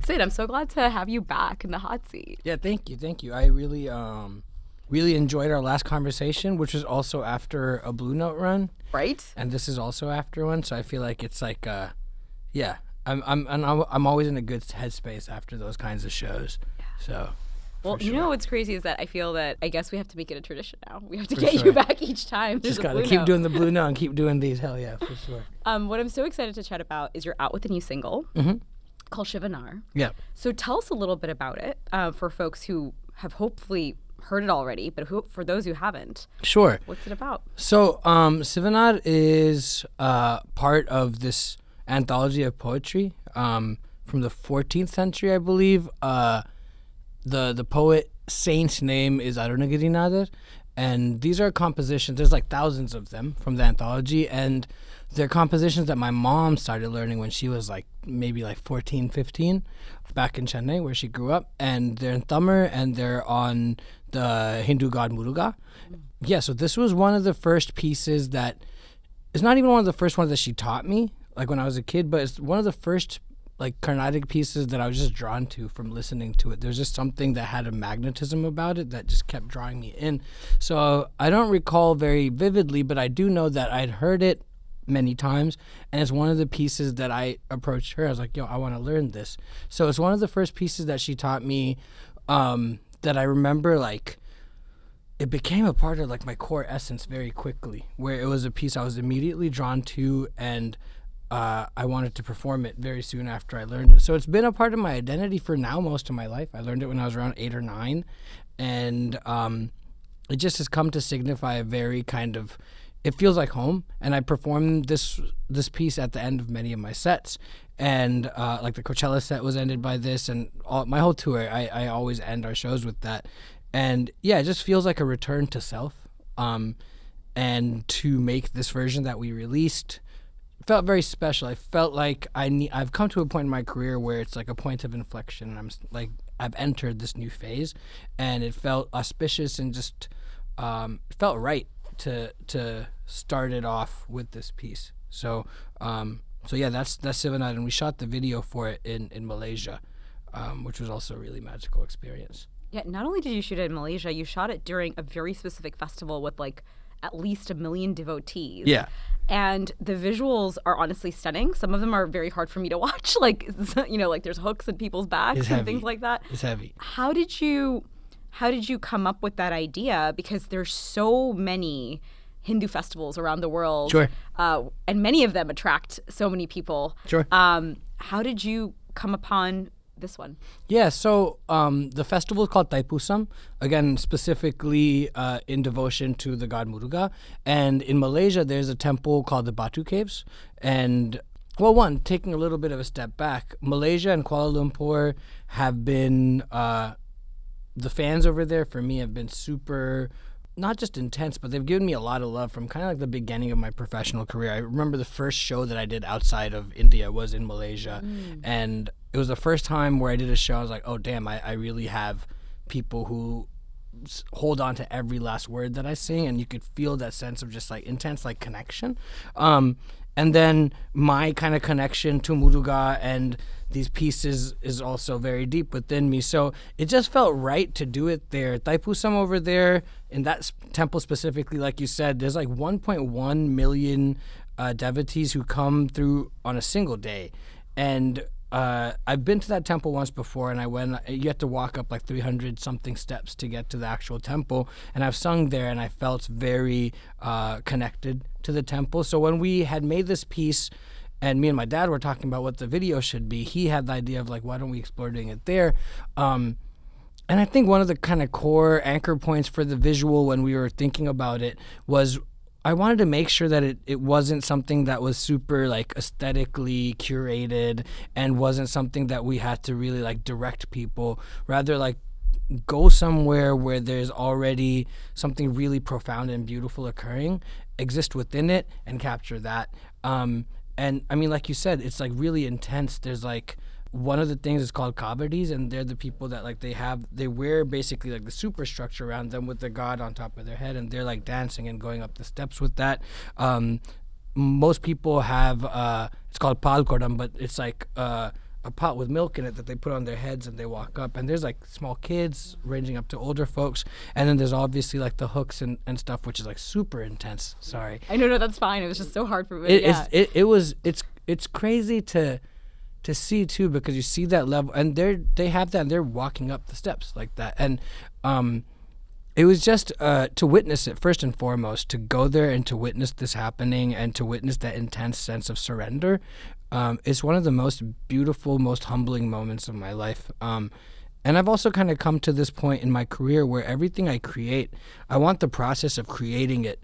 Sid, I'm so glad to have you back in the hot seat. Yeah, thank you. I really enjoyed our last conversation, which was also after a Blue Note run, Right? and this is also after one. So I feel like it's like, yeah, I'm always in a good headspace after those kinds of shows. So. Well, for you sure. know what's crazy is that I feel that I guess we have to make it a tradition now. We have to For get sure. you back each time. Just There's a gotta Blue keep Note. doing the Blue Note and keep doing these. Hell yeah, for sure. What I'm so excited to chat about is you're out with a new single called Sivanar. Yeah. So tell us a little bit about it for folks who have hopefully heard it already, but for those who haven't. Sure. What's it about? So, Sivanar is part of this anthology of poetry from the 14th century, I believe. The poet saint's name is Arunagirinathar, and these are compositions. There's like thousands of them from the anthology, and they're compositions that my mom started learning when she was like maybe like 14, 15, back in Chennai where she grew up, and they're in Tamil and they're on the Hindu god Murugan. Yeah, so this was one of the first pieces that, it's not even one of the first ones that she taught me, like when I was a kid, but it's one of the first like Carnatic pieces that I was just drawn to from listening to it. There's just something that had a magnetism about it that just kept drawing me in. So I don't recall very vividly, but I do know that I'd heard it many times, and it's one of the pieces that I approached her. I was like, yo, I want to learn this. So it's one of the first pieces that she taught me that I remember, like, it became a part of like my core essence very quickly, where it was a piece I was immediately drawn to, and I wanted to perform it very soon after I learned it. So it's been a part of my identity for now most of my life. I learned it when I was around 8 or 9, and it just has come to signify a very kind of, it feels like home. And I performed this piece at the end of many of my sets, and like the Coachella set was ended by this, and my whole tour, I always end our shows with that. And yeah, it just feels like a return to self, and to make this version that we released felt very special. I felt like I've come to a point in my career where it's like a point of inflection, and I'm like, I've entered this new phase, and it felt auspicious and just felt right to start it off with this piece. So yeah, that's Sivanar, and we shot the video for it in Malaysia, which was also a really magical experience. Yeah, not only did you shoot it in Malaysia, you shot it during a very specific festival with like at least 1 million devotees. Yeah. And the visuals are honestly stunning. Some of them are very hard for me to watch. Like, you know, like there's hooks in people's backs and things like that. It's heavy. How did you come up with that idea? Because there's so many Hindu festivals around the world. Sure. And many of them attract so many people. Sure. How did you come upon this one? Yeah, so the festival is called Thaipusam, again, specifically in devotion to the god Murugan. And in Malaysia, there's a temple called the Batu Caves. And, well, taking a little bit of a step back, Malaysia and Kuala Lumpur have been, the fans over there, for me, have been super, not just intense, but they've given me a lot of love from kind of like the beginning of my professional career. I remember the first show that I did outside of India was in Malaysia, and it was the first time where I did a show. I was like, oh damn, I really have people who hold on to every last word that I sing, and you could feel that sense of just like intense like connection. And then my kind of connection to Murugan and these pieces is also very deep within me. So it just felt right to do it there. Thaipusam over there, in that temple specifically, like you said, there's like 1.1 million devotees who come through on a single day. And I've been to that temple once before, and you have to walk up like 300 something steps to get to the actual temple, and I've sung there, and I felt very connected to the temple. So when we had made this piece, and me and my dad were talking about what the video should be, he had the idea of like, why don't we explore doing it there? And I think one of the kind of core anchor points for the visual when we were thinking about it was, I wanted to make sure that it wasn't something that was super like aesthetically curated, and wasn't something that we had to really like direct people. Rather, like, go somewhere where there's already something really profound and beautiful occurring, exist within it, and capture that. And I mean, like you said, it's like really intense. There's like, one of the things is called kabadis, and they're the people that like they wear basically like the superstructure around them with the god on top of their head, and they're like dancing and going up the steps with that. Most people have it's called palkodam, but it's like a a pot with milk in it that they put on their heads and they walk up, and there's like small kids ranging up to older folks, and then there's obviously like the hooks and stuff, which is like super intense. Sorry. I know, no, that's fine. It was just so hard for me. It's crazy to see too, because you see that level, and they have that, and they're walking up the steps like that, and it was just to witness it first and foremost, to go there and to witness this happening and to witness that intense sense of surrender. It's one of the most beautiful, most humbling moments of my life. And I've also kind of come to this point in my career where everything I create, I want the process of creating it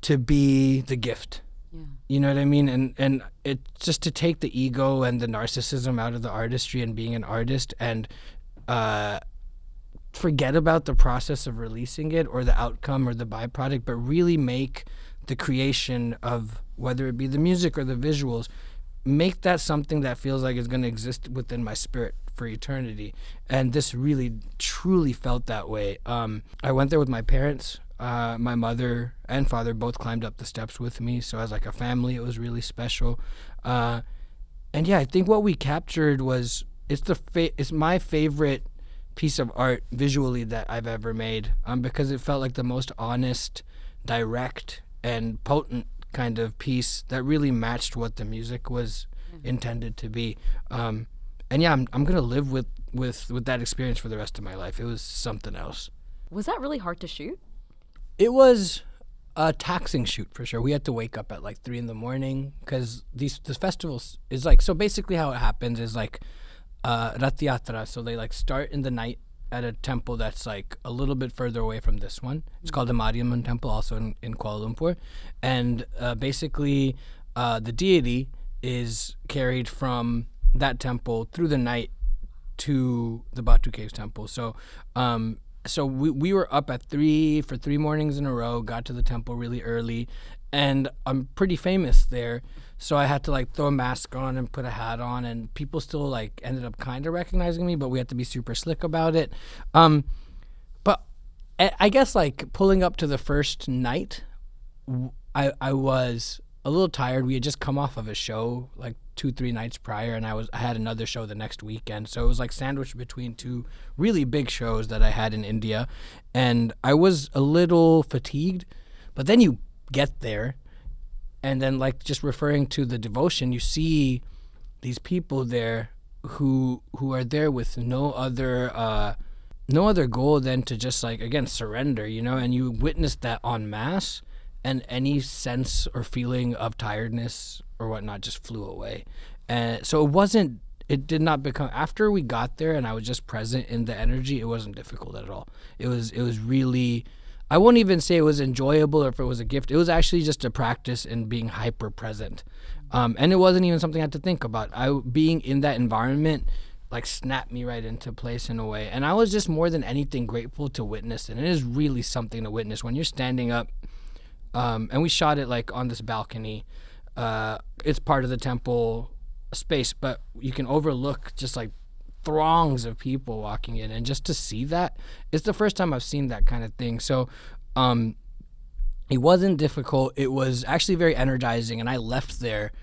to be the gift. Yeah. You know what I mean? And it's just to take the ego and the narcissism out of the artistry and being an artist, and forget about the process of releasing it or the outcome or the byproduct, but really make the creation of, whether it be the music or the visuals, make that something that feels like it's going to exist within my spirit for eternity. And this really, truly felt that way. I went there with my parents. My mother and father both climbed up the steps with me, so as like a family, it was really special. And yeah, I think what we captured was, it's my favorite piece of art visually that I've ever made, because it felt like the most honest, direct, and potent kind of piece that really matched what the music was intended to be. And yeah, I'm gonna live with that experience for the rest of my life. It was something else. Was that really hard to shoot? It was a taxing shoot for sure. We had to wake up at like 3 a.m. because this festival is like, so basically how it happens is like Ratiyatra. So they like start in the night at a temple that's like a little bit further away from this one. It's called the Mariamman Temple, also in Kuala Lumpur. And basically the deity is carried from that temple through the night to the Batu Caves temple. So we were up at 3 for 3 mornings in a row, got to the temple really early, and I'm pretty famous there, so I had to like throw a mask on and put a hat on, and people still like ended up kind of recognizing me, but we had to be super slick about it. But I guess like pulling up to the first night, I was a little tired. We had just come off of a show like 2-3 nights prior, and I had another show the next weekend, so it was like sandwiched between 2 really big shows that I had in India, and I was a little fatigued. But then you get there, and then like just referring to the devotion, you see these people there who are there with no other goal than to just like, again, surrender, you know, and you witness that en masse. And any sense or feeling of tiredness or whatnot just flew away. And so it did not become, after we got there and I was just present in the energy, it wasn't difficult at all. It was really, I won't even say it was enjoyable or if it was a gift. It was actually just a practice in being hyper present. And it wasn't even something I had to think about. Being in that environment like snapped me right into place in a way. And I was just more than anything grateful to witness it. And it is really something to witness when you're standing up. And we shot it like on this balcony. It's part of the temple space, but you can overlook just like throngs of people walking in, and just to see that, it's the first time I've seen that kind of thing. So it wasn't difficult. It was actually very energizing, and I left there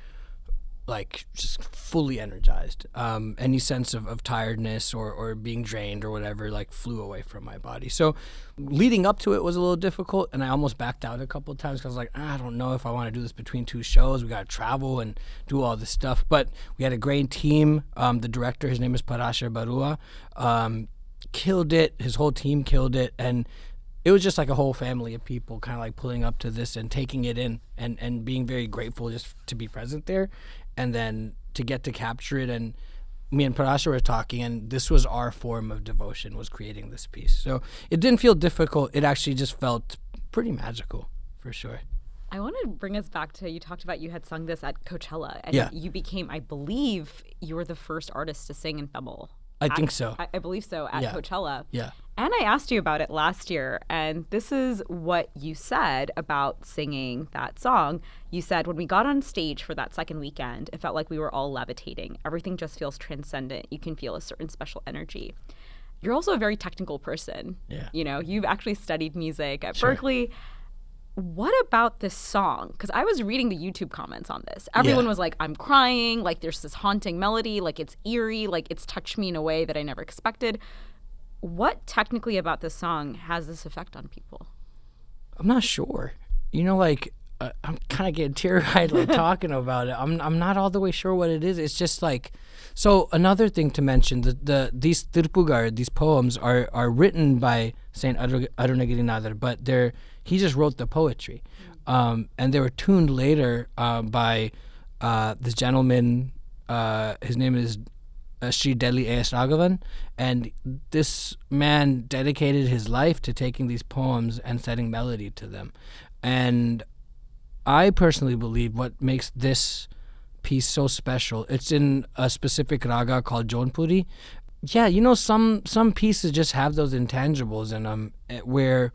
like just fully energized. Any sense of tiredness or being drained or whatever like flew away from my body. So leading up to it was a little difficult, and I almost backed out a couple of times because I was like, I don't know if I want to do this between 2 shows. We got to travel and do all this stuff. But we had a great team. The director, his name is Parashar Barua, killed it. His whole team killed it. And it was just like a whole family of people kind of like pulling up to this and taking it in and being very grateful just to be present there. And then to get to capture it, and me and Parashar were talking, and this was our form of devotion, was creating this piece. So it didn't feel difficult. It actually just felt pretty magical, for sure. I want to bring us back to, you talked about you had sung this at Coachella, and yeah. You became, I believe, you were the first artist to sing in Tamil. I think so. I believe so, at Coachella. Yeah. And I asked you about it last year, and this is what you said about singing that song. You said, when we got on stage for that second weekend, it felt like we were all levitating. Everything just feels transcendent. You can feel a certain special energy. You're also a very technical person. Yeah. You know, you've actually studied music at Sure. Berkeley. what about this song? Because I was reading the YouTube comments on this. Everyone was like, I'm crying. Like, there's this haunting melody. Like, it's eerie. Like, it's touched me in a way that I never expected. What technically about this song has this effect on people? I'm not sure. You know, like, I'm kind of getting teary-eyed like talking about it. I'm not all the way sure what it is. It's just like, so another thing to mention, these Tirpugar, these poems are written by Saint Arunagirinathar, but he just wrote the poetry, and they were tuned later by this gentleman. His name is Sri Delhi A.S. Raghavan, and this man dedicated his life to taking these poems and setting melody to them. And I personally believe what makes this piece so special, it's in a specific raga called Jaunpuri. Yeah, you know, some pieces just have those intangibles in them where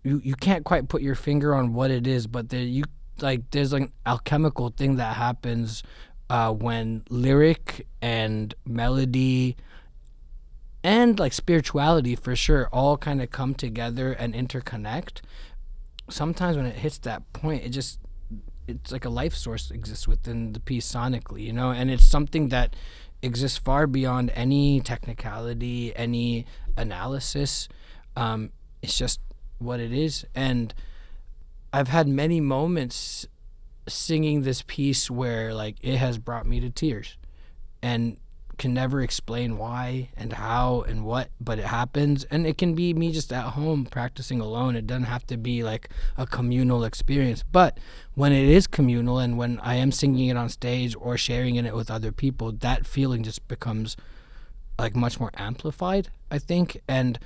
you can't quite put your finger on what it is, but there's like an alchemical thing that happens when lyric and melody and like spirituality for sure all kind of come together and interconnect. Sometimes when it hits that point, it's like a life source exists within the piece sonically, you know, and it's something that exists far beyond any technicality, any analysis. It's just what it is. And I've had many moments singing this piece where like it has brought me to tears and can never explain why and how and what, but it happens. And it can be me just at home practicing alone. It doesn't have to be like a communal experience. But when it is communal and when I am singing it on stage or sharing it with other people, that feeling just becomes like much more amplified, I think. And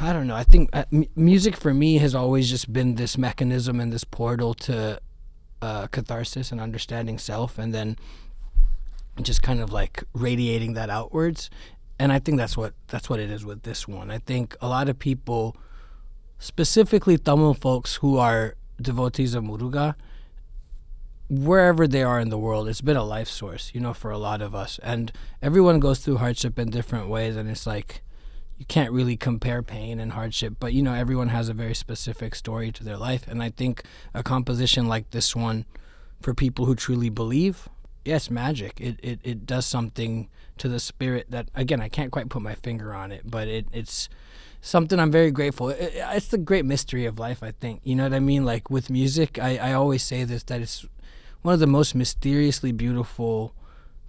I don't know, I think music for me has always just been this mechanism and this portal to catharsis and understanding self, and then just kind of like radiating that outwards. And I think that's what it is with this one. I think a lot of people, specifically Tamil folks who are devotees of Muruga, wherever they are in the world, it's been a life source, you know, for a lot of us. And everyone goes through hardship in different ways, and it's like you can't really compare pain and hardship, but you know, everyone has a very specific story to their life. And I think a composition like this one, for people who truly believe, yes, magic. It does something to the spirit that, again, I can't quite put my finger on it, but it's something I'm very grateful. It's the great mystery of life, I think. You know what I mean? Like with music, I always say this, that it's one of the most mysteriously beautiful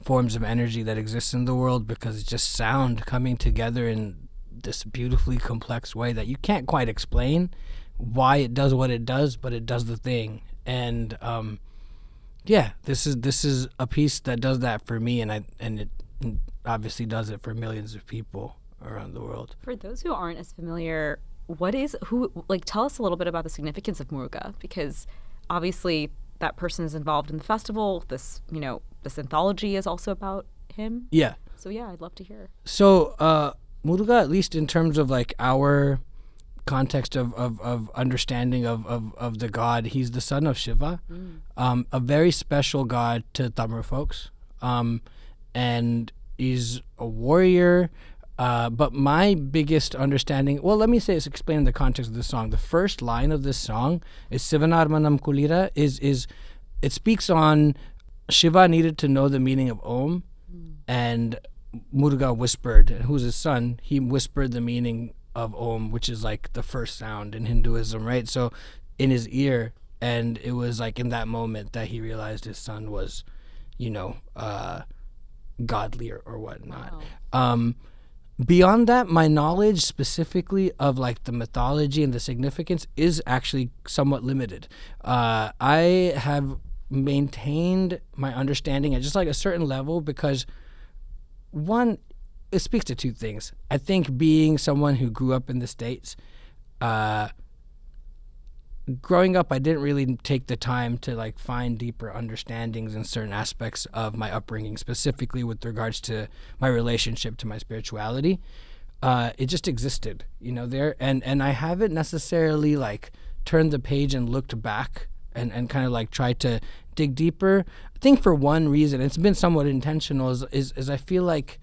forms of energy that exists in the world, because it's just sound coming together in this beautifully complex way that you can't quite explain why it does what it does, but it does the thing. And yeah, this is a piece that does that for me, and it obviously does it for millions of people around the world. For those who aren't as familiar, tell us a little bit about the significance of Muruga, because obviously that person is involved in the festival. This anthology is also about him. Yeah. So yeah, I'd love to hear. So Muruga, at least in terms of like our context of understanding of the god, he's the son of Shiva, a very special god to Tamil folks, and he's a warrior. But my biggest understanding, well, let me explain the context of this song. The first line of this song is Sivanar manam kulira, it speaks on Shiva needed to know the meaning of Om, and Muruga whispered, who's his son, he whispered the meaning of Om, which is like the first sound in Hinduism, right? So in his ear, and it was like in that moment that he realized his son was, godly or whatnot. Wow. Beyond that, my knowledge specifically of like the mythology and the significance is actually somewhat limited. I have maintained my understanding at just like a certain level because, one, it speaks to two things. I think being someone who grew up in the States, growing up, I didn't really take the time to like find deeper understandings in certain aspects of my upbringing, specifically with regards to my relationship to my spirituality. It just existed, there. And I haven't necessarily like turned the page and looked back and kind of like tried to dig deeper. I think for one reason, it's been somewhat intentional, is I feel like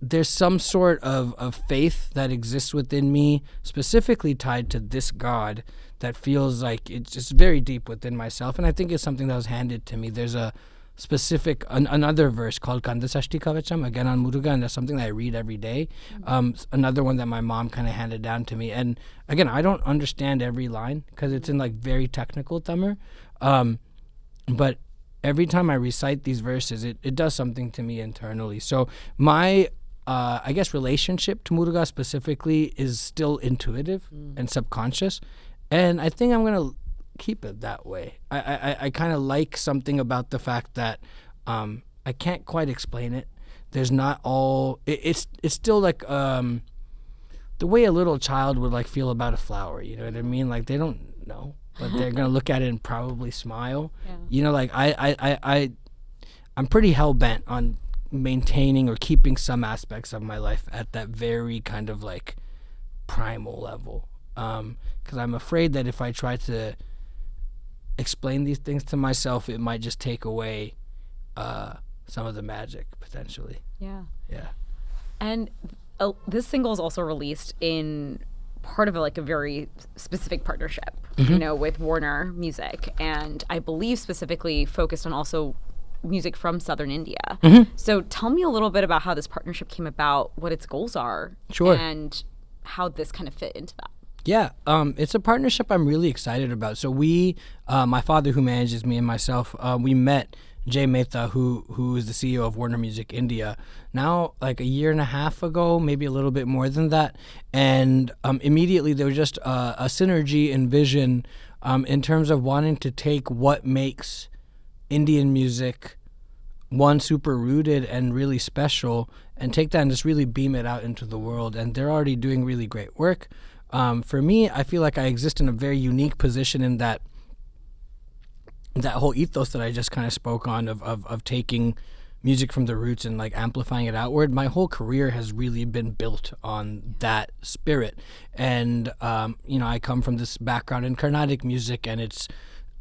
there's some sort of faith that exists within me, specifically tied to this God, that feels like it's just very deep within myself. And I think it's something that was handed to me. There's a specific, another verse called Kandasashti Kavacham, again on Murugan. That's something that I read every day. Another one that my mom kind of handed down to me. And again, I don't understand every line because it's in like very technical Tamil. But every time I recite these verses, it does something to me internally. So my I guess relationship to Muruga specifically is still intuitive and subconscious, and I think I'm gonna keep it that way. I kind of like something about the fact that I can't quite explain it. There's not all it's still like the way a little child would like feel about a flower. You know what I mean? Like they don't know, but they're gonna look at it and probably smile. Yeah. You know, like I'm pretty hell bent on maintaining or keeping some aspects of my life at that very kind of like primal level, because I'm afraid that if I try to explain these things to myself, it might just take away some of the magic potentially. Yeah And this single is also released in part of a very specific partnership, you know, with Warner Music, and I believe specifically focused on also music from southern India. So tell me a little bit about how this partnership came about, what its goals are, and how this kind of fit into that. Yeah, it's a partnership I'm really excited about. So we, my father who manages me and myself, we met Jay Mehta, who is the CEO of Warner Music India, now like a year and a half ago, maybe a little bit more than that. And immediately there was just a synergy and vision in terms of wanting to take what makes Indian music, one, super rooted and really special, and take that and just really beam it out into the world. And they're already doing really great work. For me, I feel like I exist in a very unique position in that whole ethos that I just kind of spoke on of taking music from the roots and like amplifying it outward. My whole career has really been built on that spirit. And, you know, I come from this background in Carnatic music, and it's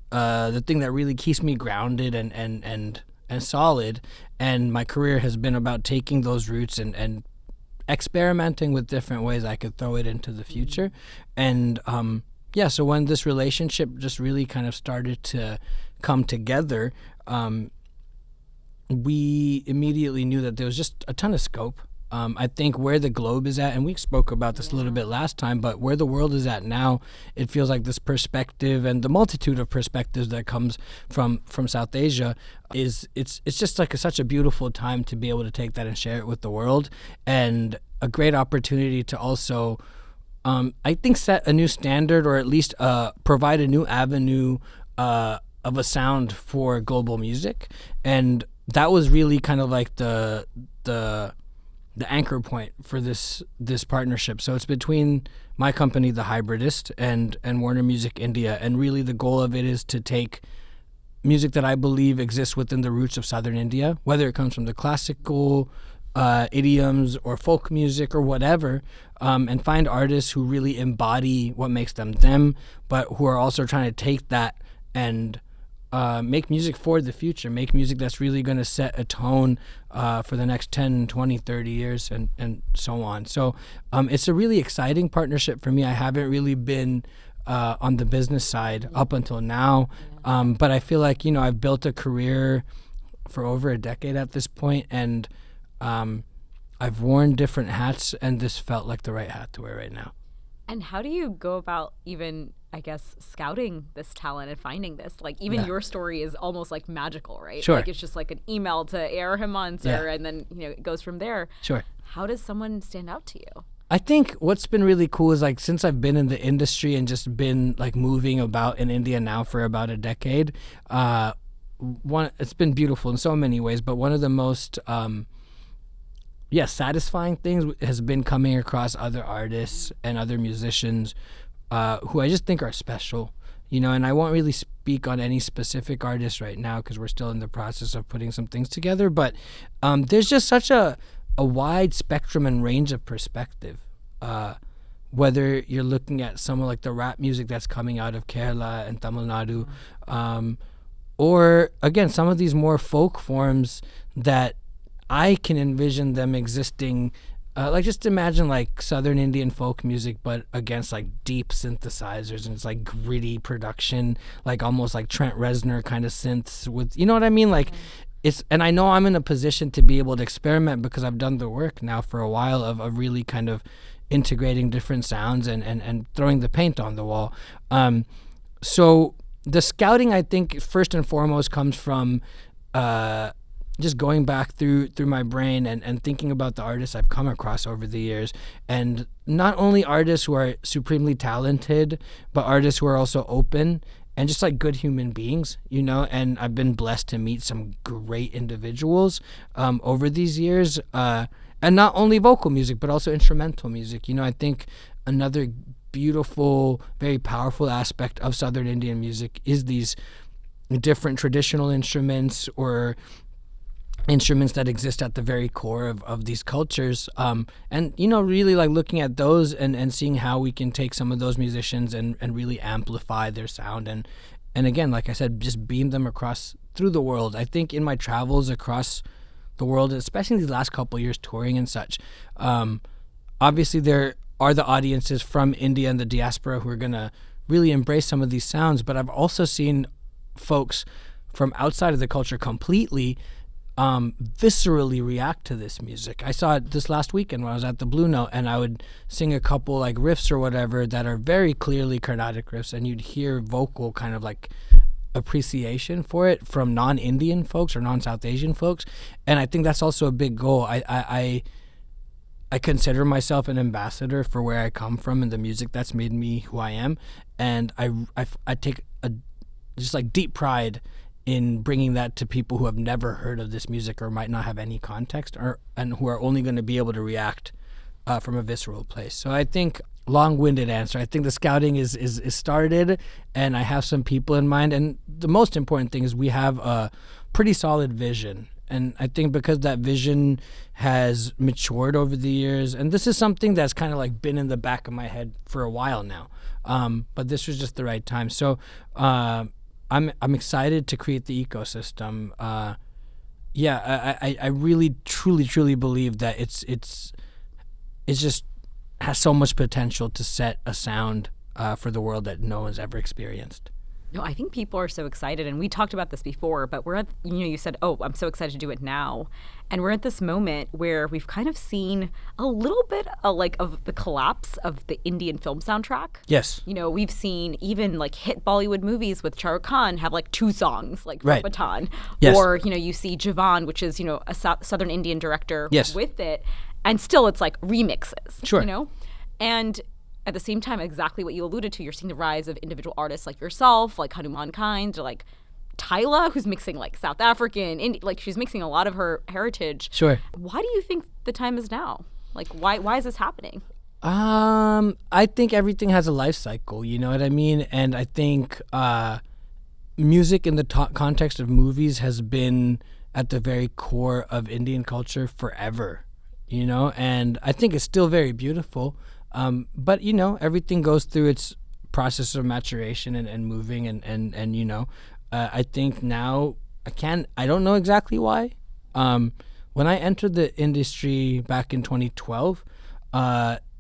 the thing that really keeps me grounded and solid. And my career has been about taking those roots and experimenting with different ways I could throw it into the future. And so when this relationship just really kind of started to come together, we immediately knew that there was just a ton of scope. I think where the globe is at, and we spoke about this a little bit last time, but where the world is at now, it feels like this perspective and the multitude of perspectives that comes from South Asia it's just like such a beautiful time to be able to take that and share it with the world, and a great opportunity to also I think set a new standard, or at least provide a new avenue of a sound for global music. And that was really kind of like the anchor point for this partnership. So it's between my company, The Hybridist, and Warner Music India, and really the goal of it is to take music that I believe exists within the roots of southern India, whether it comes from the classical idioms or folk music or whatever, and find artists who really embody what makes them them, but who are also trying to take that and make music for the future, make music that's really going to set a tone for the next 10, 20, 30 years and so on. So it's a really exciting partnership for me. I haven't really been on the business side up until now, but I feel like, you know, I've built a career for over a decade at this point, and I've worn different hats, and this felt like the right hat to wear right now. And how do you go about even, I guess, scouting this talent and finding this? Like, even your story is almost like magical, right? Sure. Like, it's just like an email to A.R. Rahman, sir, and then, you know, it goes from there. Sure. How does someone stand out to you? I think what's been really cool is, like, since I've been in the industry and just been like moving about in India now for about a decade, it's been beautiful in so many ways, but one of the most satisfying things has been coming across other artists and other musicians who I just think are special, you know. And I won't really speak on any specific artist right now because we're still in the process of putting some things together, but there's just such a wide spectrum and range of perspective, whether you're looking at some of like the rap music that's coming out of Kerala and Tamil Nadu, or again some of these more folk forms that I can envision them existing. Like just imagine like Southern Indian folk music, but against like deep synthesizers, and it's like gritty production, like almost like Trent Reznor kind of synths with, you know what I mean? Like it's, and I know I'm in a position to be able to experiment because I've done the work now for a while of really kind of integrating different sounds and throwing the paint on the wall. So the scouting, I think, first and foremost comes from just going back through my brain and thinking about the artists I've come across over the years, and not only artists who are supremely talented, but artists who are also open and just like good human beings, you know. And I've been blessed to meet some great individuals over these years, and not only vocal music but also instrumental music. You know, I think another beautiful, very powerful aspect of Southern Indian music is these different traditional instruments or instruments that exist at the very core of these cultures, and you know, really like looking at those and seeing how we can take some of those musicians and really amplify their sound and again, like I said, just beam them across through the world. I think in my travels across the world, especially these last couple of years touring and such, obviously there are the audiences from India and the diaspora who are gonna really embrace some of these sounds, but I've also seen folks from outside of the culture completely viscerally react to this music. I saw it this last weekend when I was at the Blue Note, and I would sing a couple like riffs or whatever that are very clearly Carnatic riffs, and you'd hear vocal kind of like appreciation for it from non-Indian folks or non-South Asian folks. And I think that's also a big goal. I consider myself an ambassador for where I come from and the music that's made me who I am, and I take a just like deep pride in bringing that to people who have never heard of this music or might not have any context, and who are only going to be able to react from a visceral place. So I think, long-winded answer, I think the scouting is started, and I have some people in mind, and the most important thing is we have a pretty solid vision. And I think because that vision has matured over the years, and this is something that's kind of like been in the back of my head for a while now, but this was just the right time. So I'm excited to create the ecosystem. I really truly believe that it's just has so much potential to set a sound for the world that no one's ever experienced. No, I think people are so excited, and we talked about this before, but we're at, you know, you said, oh, I'm so excited to do it now. And we're at this moment where we've kind of seen a little bit of the collapse of the Indian film soundtrack. Yes. You know, we've seen even like hit Bollywood movies with Shah Rukh Khan have like 2 songs, like right. Batan. Yes. Or, you know, you see Javan, which is, you know, a Southern Indian director yes. with it, and still it's like remixes, sure. you know? And at the same time, exactly what you alluded to, you're seeing the rise of individual artists like yourself, like Hanuman Kind, or like Tyla, who's mixing like South African, like she's mixing a lot of her heritage. Sure. Why do you think the time is now? Like, why is this happening? I think everything has a life cycle, you know what I mean? And I think music in the context of movies has been at the very core of Indian culture forever, you know? And I think it's still very beautiful. But, you know, everything goes through its process of maturation and moving and you know, I think now I don't know exactly why. When I entered the industry back in 2012,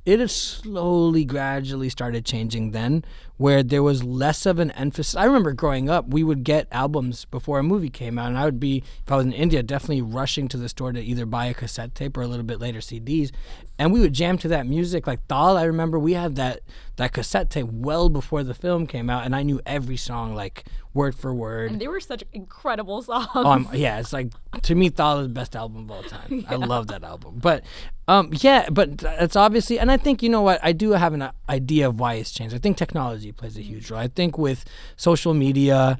it has slowly, gradually started changing then, where there was less of an emphasis. I remember growing up, we would get albums before a movie came out, and I would be, if I was in India, definitely rushing to the store to either buy a cassette tape or a little bit later CDs, and we would jam to that music. Like Tal, I remember we had that cassette tape well before the film came out, and I knew every song like word for word. And they were such incredible songs. Yeah, it's like, to me, Tal is the best album of all time. Yeah. I love that album. But but it's obviously, and I think, you know what, I do have an idea of why it's changed. I think technology plays a huge role. I think with social media,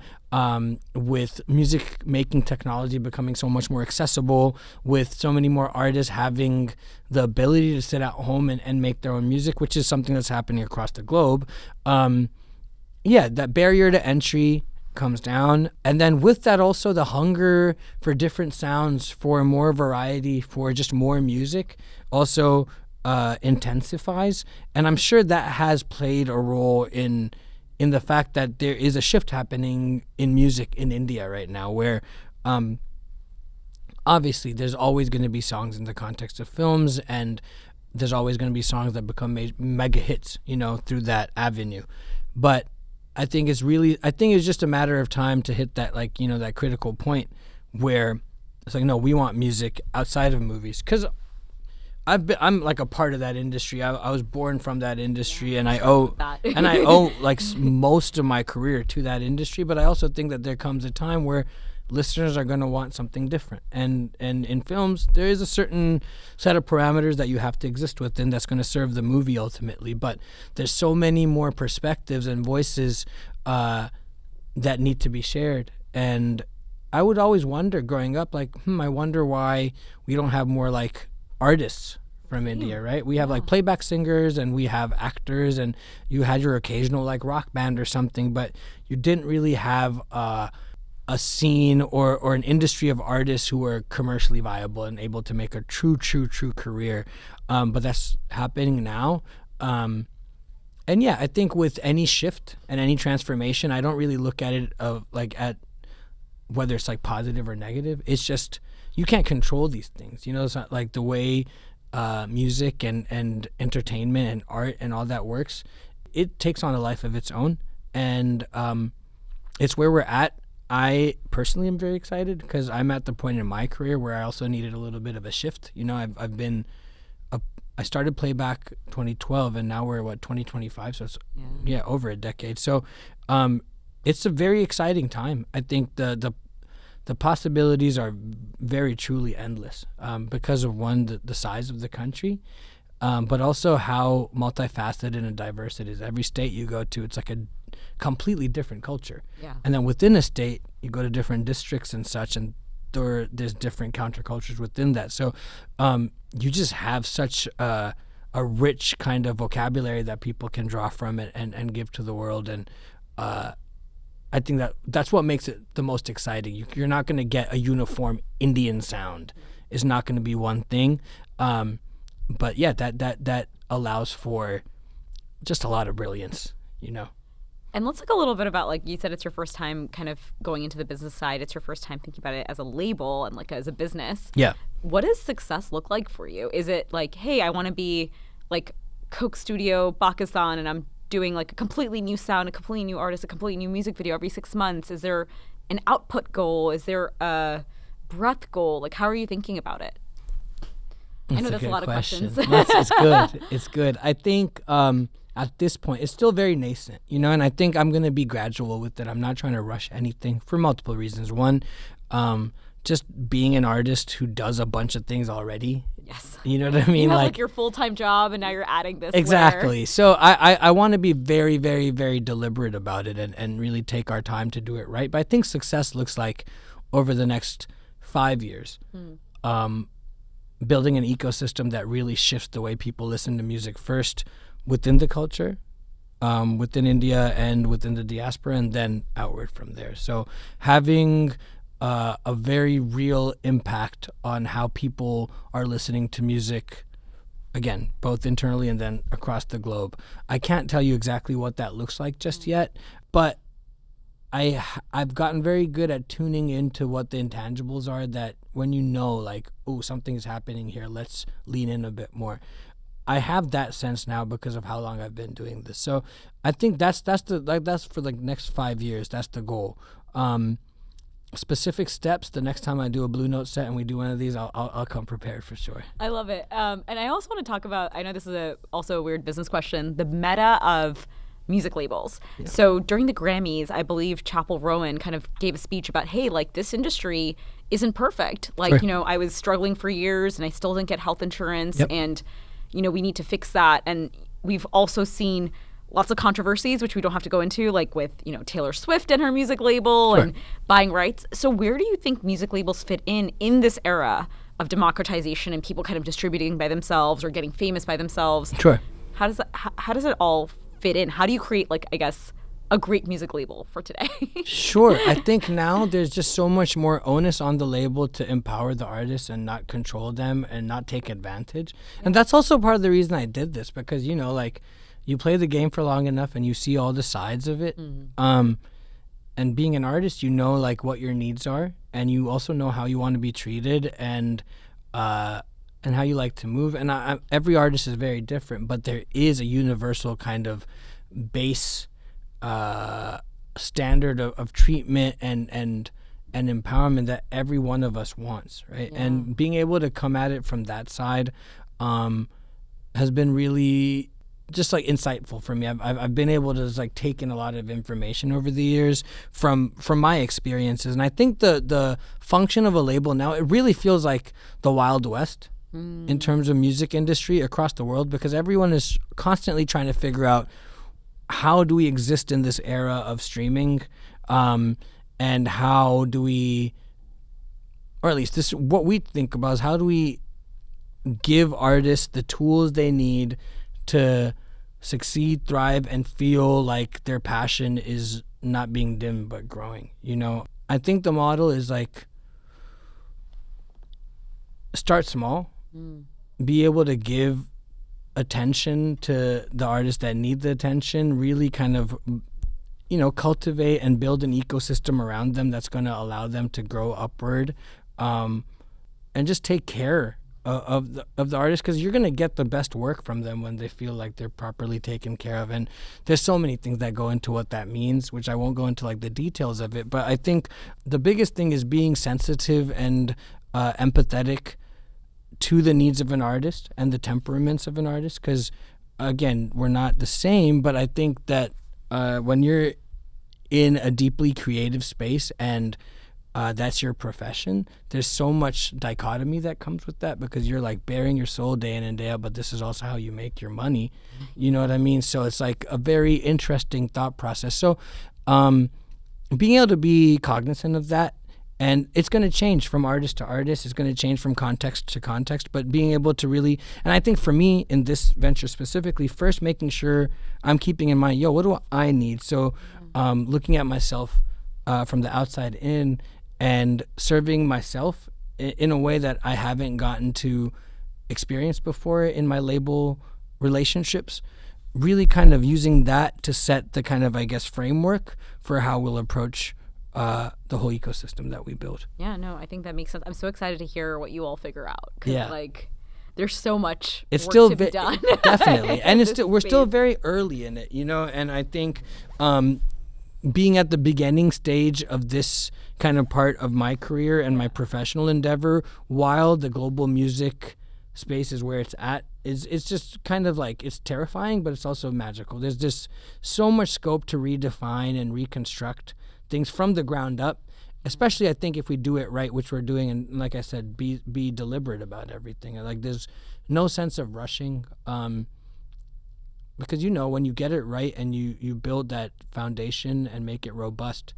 with music making technology becoming so much more accessible, with so many more artists having the ability to sit at home and make their own music, which is something that's happening across the globe, that barrier to entry comes down. And then with that also the hunger for different sounds, for more variety, for just more music also intensifies. And I'm sure that has played a role in the fact that there is a shift happening in music in India right now, where obviously there's always going to be songs in the context of films, and there's always going to be songs that become mega hits, through that avenue. But I think it's just a matter of time to hit that, like, that critical point where it's like, no, we want music outside of movies. Because I'm like a part of that industry. I was born from that industry, and I owe like most of my career to that industry. But I also think that there comes a time where listeners are going to want something different, and in films there is a certain set of parameters that you have to exist within that's going to serve the movie ultimately. But there's so many more perspectives and voices that need to be shared. And I would always wonder growing up, like, I wonder why we don't have more like artists from India, right? We have like playback singers, and we have actors, and you had your occasional like rock band or something, but you didn't really have a scene or an industry of artists who were commercially viable and able to make a true career. But that's happening now. And yeah, I think with any shift and any transformation, I don't really look at it at whether it's like positive or negative. It's just, you can't control these things. It's not like the way music and entertainment and art and all that works. It takes on a life of its own, and it's where we're at. I personally am very excited because I'm at the point in my career where I also needed a little bit of a shift. I started playback 2012, and now we're 2025, so it's over a decade. So it's a very exciting time. I think the possibilities are very truly endless because of the size of the country, but also how multifaceted and diverse it is. Every state you go to, it's like a completely different culture. Yeah. And then within a state, you go to different districts and such, and there's different countercultures within that. So you just have such a rich kind of vocabulary that people can draw from it and give to the world. And I think that's what makes it the most exciting. You're not going to get a uniform Indian sound. It's not going to be one thing. But yeah, that allows for just a lot of brilliance, And let's talk a little bit about, like you said, it's your first time kind of going into the business side. It's your first time thinking about it as a label and like as a business. Yeah. What does success look like for you? Is it like, hey, I want to be like Coke Studio Pakistan, and I'm doing like a completely new sound, a completely new artist, a completely new music video every 6 months? Is there an output goal? Is there a breadth goal? Like, how are you thinking about it? I know that's a lot of questions. It's good. It's good. I think at this point, it's still very nascent, and I think I'm going to be gradual with it. I'm not trying to rush anything for multiple reasons. One, just being an artist who does a bunch of things already. Yes. You know what I mean? You have like your full-time job, and now you're adding this. Exactly. layer. So I want to be very, very, very deliberate about it and really take our time to do it right. But I think success looks like over the next 5 years, building an ecosystem that really shifts the way people listen to music first within the culture, within India and within the diaspora, and then outward from there. So having a very real impact on how people are listening to music, again, both internally and then across the globe. I can't tell you exactly what that looks like just yet, but I've gotten very good at tuning into what the intangibles are, that when like, oh, something's happening here, let's lean in a bit more. I have that sense now because of how long I've been doing this. So I think that's for the next 5 years. That's the goal. Specific steps, the next time I do a Blue Note set and we do one of these, I'll come prepared for sure. I love it. And I also want to talk about, I know this is also a weird business question, the meta of music labels. Yeah. So during the Grammys, I believe Chappell Rowan kind of gave a speech about, hey, like, this industry isn't perfect. Like, sure. I was struggling for years and I still didn't get health insurance. Yep. And, we need to fix that. And we've also seen lots of controversies, which we don't have to go into, like with, Taylor Swift and her music label, sure. and buying rights. So where do you think music labels fit in this era of democratization and people kind of distributing by themselves or getting famous by themselves? Sure. How does it all fit in? How do you create, like, I guess, a great music label for today? Sure. I think now there's just so much more onus on the label to empower the artists and not control them and not take advantage. Yeah. And that's also part of the reason I did this, because, like, you play the game for long enough and you see all the sides of it. Mm-hmm. And being an artist, like what your needs are. and you also know how you want to be treated and how you like to move. And every artist is very different, but there is a universal kind of base standard of treatment and empowerment that every one of us wants, right? Yeah. And being able to come at it from that side has been really just like insightful for me. I've been able to just like take in a lot of information over the years from my experiences, and I think the function of a label now, it really feels like the Wild West in terms of music industry across the world, because everyone is constantly trying to figure out how do we exist in this era of streaming, and how do we, or at least this what we think about is how do we give artists the tools they need to succeed, thrive, and feel like their passion is not being dimmed but growing. I think the model is like start small, be able to give attention to the artists that need the attention, really kind of cultivate and build an ecosystem around them that's going to allow them to grow upward, and just take care of the artist, because you're going to get the best work from them when they feel like they're properly taken care of. And there's so many things that go into what that means, which I won't go into like the details of it, but I think the biggest thing is being sensitive and empathetic to the needs of an artist and the temperaments of an artist, because again, we're not the same, but I think that when you're in a deeply creative space and that's your profession, there's so much dichotomy that comes with that, because you're like bearing your soul day in and day out, but this is also how you make your money. You know what I mean? So it's like a very interesting thought process. So being able to be cognizant of that, and it's going to change from artist to artist, it's going to change from context to context, but being able to really, and I think for me in this venture specifically, first making sure I'm keeping in mind, what do I need? So looking at myself from the outside in, and serving myself in a way that I haven't gotten to experience before in my label relationships, really kind of using that to set the kind of, I guess, framework for how we'll approach the whole ecosystem that we build. Yeah, no, I think that makes sense. I'm so excited to hear what you all figure out, because Yeah. There's so much It's work still to be done. Definitely, and we're still space. very early in it, and I think being at the beginning stage of this kind of part of my career and my professional endeavor, while the global music space is where it's at, it's just kind of like, it's terrifying, but it's also magical. There's just so much scope to redefine and reconstruct things from the ground up, especially I think if we do it right, which we're doing, and like I said, be deliberate about everything. Like there's no sense of rushing, because when you get it right and you build that foundation and make it robust,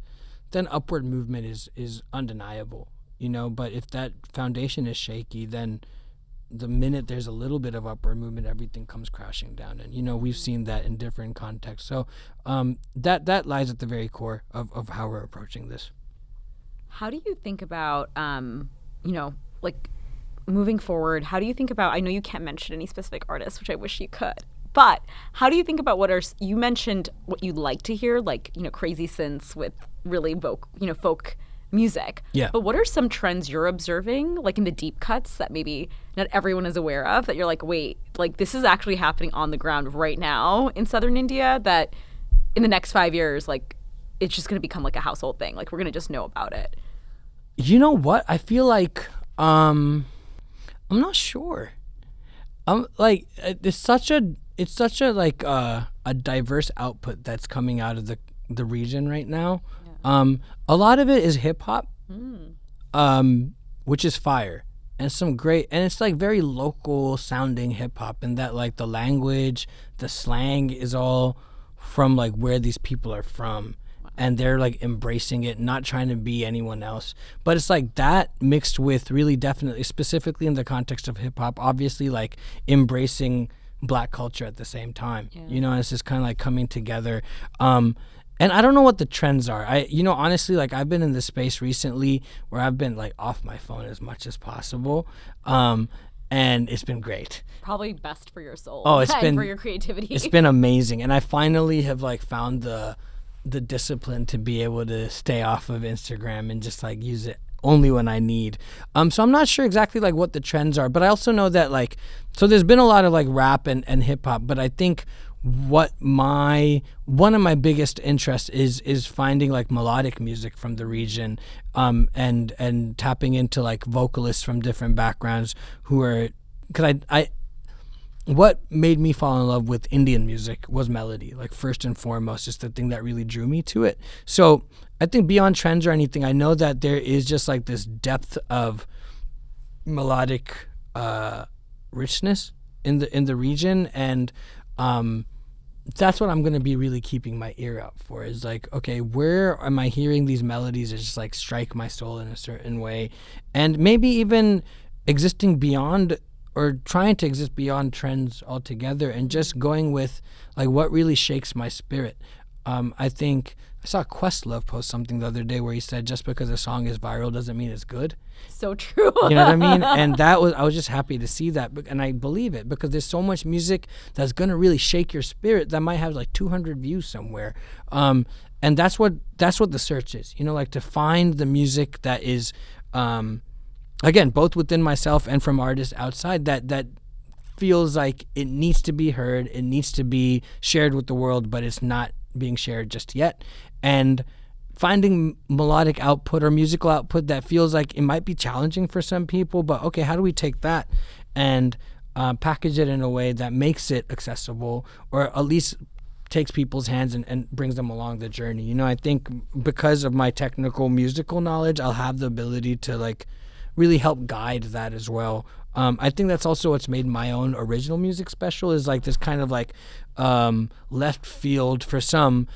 then upward movement is undeniable, but if that foundation is shaky, then the minute there's a little bit of upward movement, everything comes crashing down. And we've seen that in different contexts. So that lies at the very core of how we're approaching this. How do you think about, like moving forward? How do you think about, I know you can't mention any specific artists, which I wish you could, but how do you think about you mentioned what you'd like to hear, like, crazy synths with really folk music. Yeah. But what are some trends you're observing, like in the deep cuts that maybe not everyone is aware of, that you're like, wait, like this is actually happening on the ground right now in southern India, that in the next 5 years, like, it's just going to become like a household thing. Like, we're going to just know about it. You know what? I feel like I'm not sure. Like it's such a like a diverse output that's coming out of the region right now. Yeah. A lot of it is hip hop, which is fire, and some great, and it's like very local sounding hip hop, and that like the language, the slang is all from like where these people are from. And they're like embracing it, not trying to be anyone else. But it's like that mixed with really definitely, specifically in the context of hip hop, obviously like embracing Black culture at the same time. Yeah. And it's just kind of like coming together. And I don't know what the trends are. Honestly, like I've been in this space recently where I've been like off my phone as much as possible. And it's been great. Probably best for your soul. Oh, it's been for your creativity. It's been amazing. And I finally have like found the discipline to be able to stay off of Instagram and just like use it only when I need. So I'm not sure exactly like what the trends are, but I also know that like, so there's been a lot of like rap and hip hop, but I think one of my biggest interests is finding like melodic music from the region, and tapping into like vocalists from different backgrounds who are, because I what made me fall in love with Indian music was melody, like first and foremost, just the thing that really drew me to it. So I think beyond trends or anything, I know that there is just like this depth of melodic richness in the region, and that's what I'm going to be really keeping my ear out for, is like, okay, where am I hearing these melodies that just like strike my soul in a certain way, and maybe even existing beyond or trying to exist beyond trends altogether, and just going with like what really shakes my spirit. I think I saw Questlove post something the other day where he said just because a song is viral doesn't mean it's good. So true. You know what I mean? And I was just happy to see that, and I believe it, because there's so much music that's gonna really shake your spirit that might have like 200 views somewhere. And that's what the search is. You know, like to find the music that is, again, both within myself and from artists outside, that feels like it needs to be heard, it needs to be shared with the world, but it's not being shared just yet. And finding melodic output or musical output that feels like it might be challenging for some people, but okay, how do we take that and package it in a way that makes it accessible, or at least takes people's hands and brings them along the journey? You know, I think because of my technical musical knowledge, I'll have the ability to like really help guide that as well. I think that's also what's made my own original music special, is like this kind of like left field for some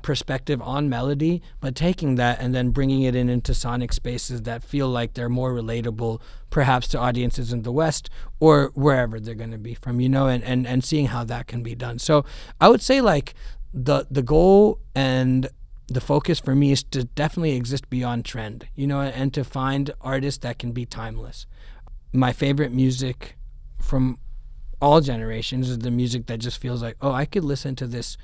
perspective on melody, but taking that and then bringing it into sonic spaces that feel like they're more relatable perhaps to audiences in the West or wherever they're going to be from, you know, and seeing how that can be done. So I would say like the goal and the focus for me is to definitely exist beyond trend, you know, and to find artists that can be timeless. My favorite music from all generations is the music that just feels like, oh, I could listen to this.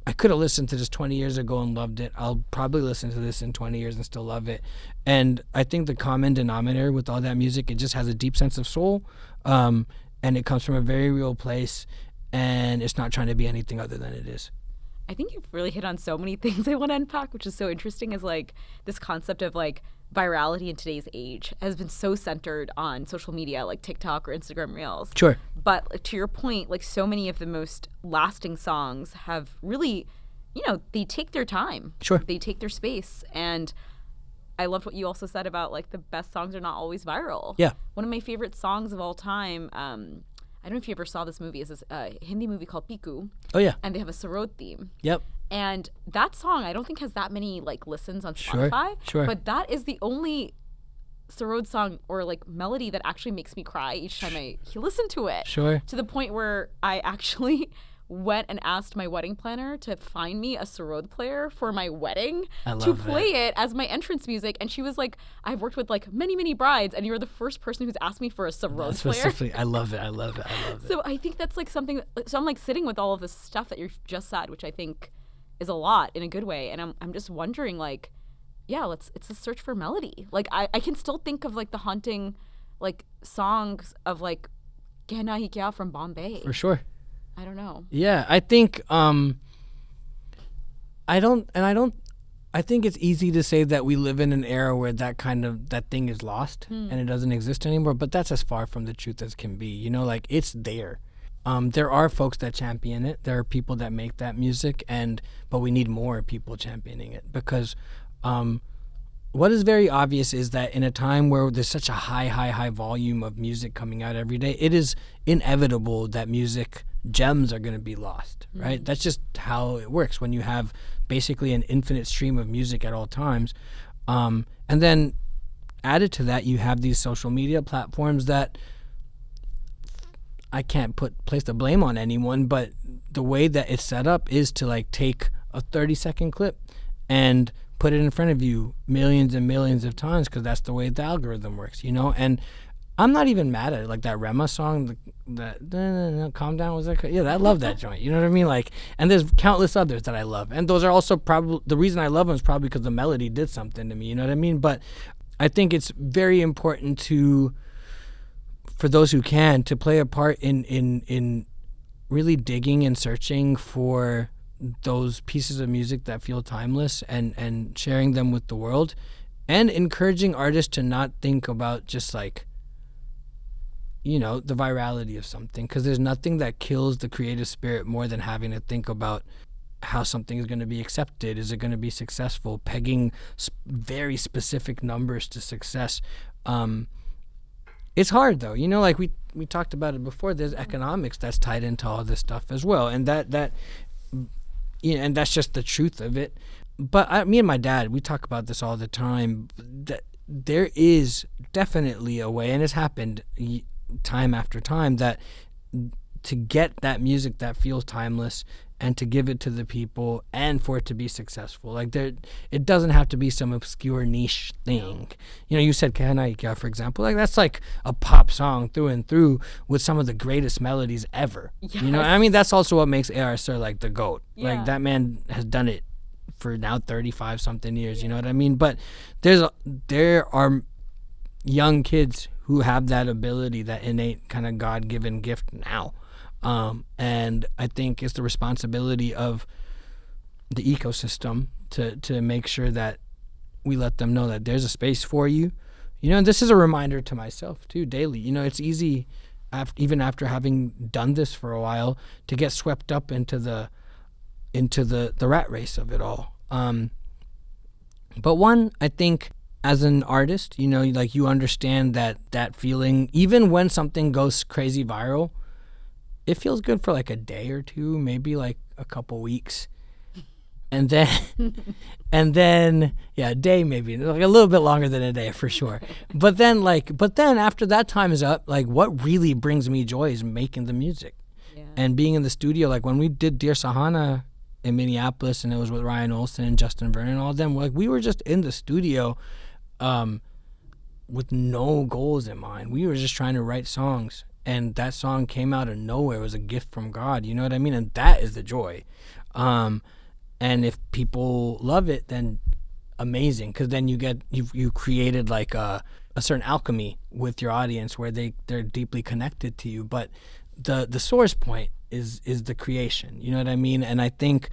I could have listened to this 20 years ago and loved it. I'll probably listen to this in 20 years and still love it. And I think the common denominator with all that music, it just has a deep sense of soul, and it comes from a very real place, and it's not trying to be anything other than it is. I think you've really hit on so many things I want to unpack, which is so interesting, is like this concept of like virality in today's age has been so centered on social media like TikTok or Instagram Reels. Sure. But like, to your point, like so many of the most lasting songs have really, you know, they take their time. Sure. They take their space. And I loved what you also said about like the best songs are not always viral. Yeah. One of my favorite songs of all time, I don't know if you ever saw this movie, is this Hindi movie called Piku. Oh, yeah. And they have a Sarod theme. Yep. And that song, I don't think has that many like listens on Spotify. Sure. But that is the only Sarod song or like melody that actually makes me cry each time I listen to it. Sure. To the point where I actually went and asked my wedding planner to find me a Sarod player for my wedding to play it as my entrance music. And she was like, I've worked with like many brides, and you're the first person who's asked me for a Sarod player. I love it. So I think that's like something, so I'm like sitting with all of this stuff that you've just said, which I think is a lot in a good way. And I'm just wondering like, yeah, it's a search for melody. Like I can still think of like the haunting like songs of like Gehna Hi Kya from Bombay. For sure. I don't know. Yeah, I think I think it's easy to say that we live in an era where that thing is lost and it doesn't exist anymore, but that's as far from the truth as can be. You know, like it's there. There are folks that champion it. There are people that make that music, but we need more people championing it, because what is very obvious is that in a time where there's such a high volume of music coming out every day, it is inevitable that music gems are going to be lost, right? That's just how it works when you have basically an infinite stream of music at all times. And then added to that, you have these social media platforms that I can't place the blame on anyone, but the way that it's set up is to like take a 30-second clip and put it in front of you millions and millions of times, because that's the way the algorithm works, you know? And I'm not even mad at it. Like that Rema song, that Calm Down, was that? Yeah, I love that joint. You know what I mean? Like, and there's countless others that I love. And those are also probably, the reason I love them is probably because the melody did something to me. You know what I mean? But I think it's very important for those who can, to play a part in really digging and searching for those pieces of music that feel timeless and sharing them with the world, and encouraging artists to not think about just like, the virality of something, because there's nothing that kills the creative spirit more than having to think about how something is going to be accepted. Is it going to be successful? Pegging very specific numbers to success. It's hard though, like we talked about it before. There's economics that's tied into all this stuff as well, and that and that's just the truth of it. But me and my dad, we talk about this all the time. That there is definitely a way, and it's happened time after time, that to get that music that feels timeless and to give it to the people and for it to be successful. Like it doesn't have to be some obscure niche thing. You said Carnatic, for example. Like that's like a pop song through and through with some of the greatest melodies ever. Yes. I mean, that's also what makes A.R. Sir like the GOAT. Yeah. Like that man has done it for now 35 something years. You know what I mean? But there are young kids who have that ability, that innate kind of God-given gift now. And I think it's the responsibility of the ecosystem to make sure that we let them know that there's a space for you. And this is a reminder to myself too, daily. It's easy, even after having done this for a while, to get swept up into the rat race of it all. But one, I think, as an artist, like you understand that feeling, even when something goes crazy viral, it feels good for like a day or two, maybe like a couple weeks. And then, a day, maybe like a little bit longer than a day for sure. But then after that time is up, like what really brings me joy is making the music and being in the studio. Like when we did Dear Sahana in Minneapolis, and it was with Ryan Olsen and Justin Vernon and all of them, like we were just in the studio with no goals in mind. We were just trying to write songs, and that song came out of nowhere. It was a gift from God, you know what I mean? And that is the joy. And if people love it, then amazing, because then you created like a certain alchemy with your audience where they're deeply connected to you. But the source point is the creation, you know what I mean? And I think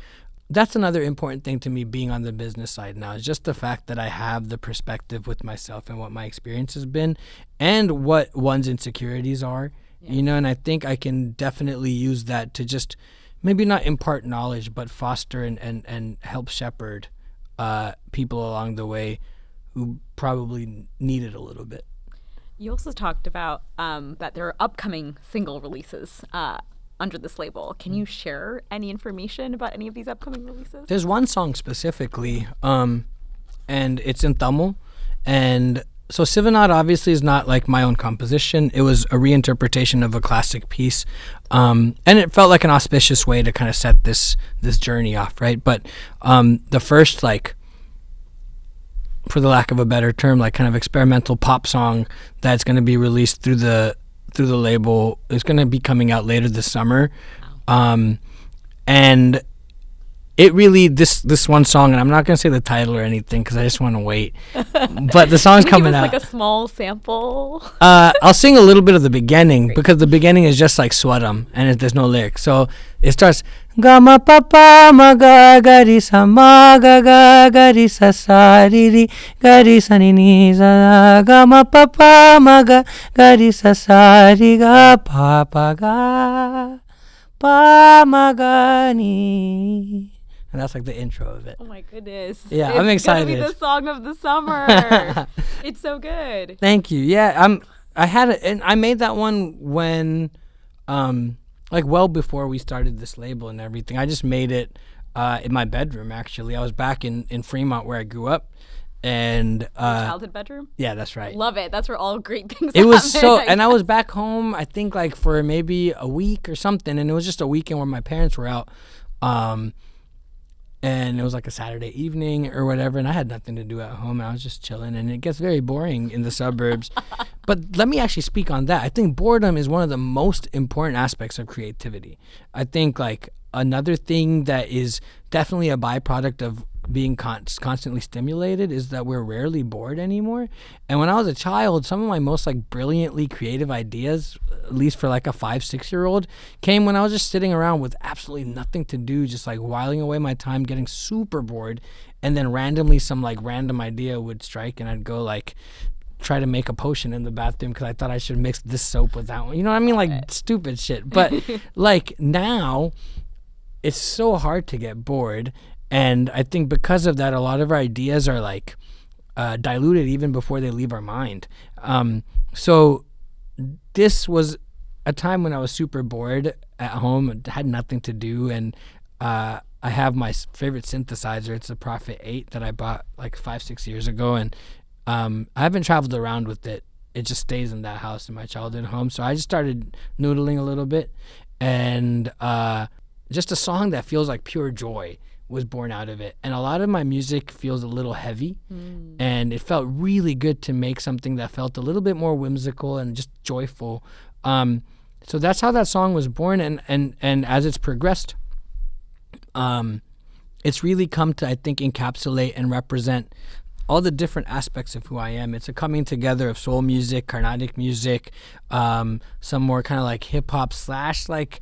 that's another important thing to me, being on the business side now, is just the fact that I have the perspective with myself and what my experience has been and what one's insecurities are, and I think I can definitely use that to just maybe not impart knowledge, but foster and help shepherd people along the way who probably need it a little bit. You also talked about that there are upcoming single releases under this label. Can you share any information about any of these upcoming releases? There's one song specifically, and it's in Tamil. And so Sivanar obviously is not like my own composition. It was a reinterpretation of a classic piece. And it felt like an auspicious way to kind of set this journey off, right? But the first, like, for the lack of a better term, like kind of experimental pop song that's going to be released through the label is going to be coming out later this summer. And it really, this one song, and I'm not going to say the title or anything because I just want to wait, but the song's coming out. Like a small sample. I'll sing a little bit of the beginning. Great. Because the beginning is just like swaram and there's no lyrics. So it starts ga ma pa pa ma ga ga ri sa ma ga ga ga ri sa sa ri ri ga ri sa ni ni sa ga ma pa pa ma ga ga ri sa sa ri ga pa pa ma ga ni. And that's like the intro of it. Oh my goodness. Yeah, I'm excited. It's gonna be the song of the summer. It's so good. Thank you. Yeah, I made that one when like well before we started this label and everything. I just made it in my bedroom, actually. I was back in Fremont where I grew up. And your childhood bedroom? Yeah, that's right. Love it. That's where all great things happen. It was so, and I was back home, I think like for maybe a week or something, and it was just a weekend where my parents were out. And it was like a Saturday evening or whatever, and I had nothing to do at home. I was just chilling, and it gets very boring in the suburbs. But let me actually speak on that. I think boredom is one of the most important aspects of creativity. I think like another thing that is definitely a byproduct of being constantly stimulated is that we're rarely bored anymore. And when I was a child, some of my most like brilliantly creative ideas, at least for like a 5-6-year-old, came when I was just sitting around with absolutely nothing to do, just like whiling away my time, getting super bored, and then randomly some like random idea would strike, and I'd go like try to make a potion in the bathroom because I thought I should mix this soap with that one. You know what I mean? Like stupid shit. But like now, it's so hard to get bored. And I think because of that, a lot of our ideas are like diluted even before they leave our mind. So this was a time when I was super bored at home and had nothing to do. And I have my favorite synthesizer. It's a Prophet 8 that I bought like 5-6 years ago. And I haven't traveled around with it. It just stays in that house in my childhood home. So I just started noodling a little bit. And just a song that feels like pure joy was born out of it. And a lot of my music feels a little heavy. And it felt really good to make something that felt a little bit more whimsical and just joyful. So that's how that song was born. And as it's progressed, it's really come to, I think, encapsulate and represent all the different aspects of who I am. It's a coming together of soul music, Carnatic music, some more kind of like hip hop / like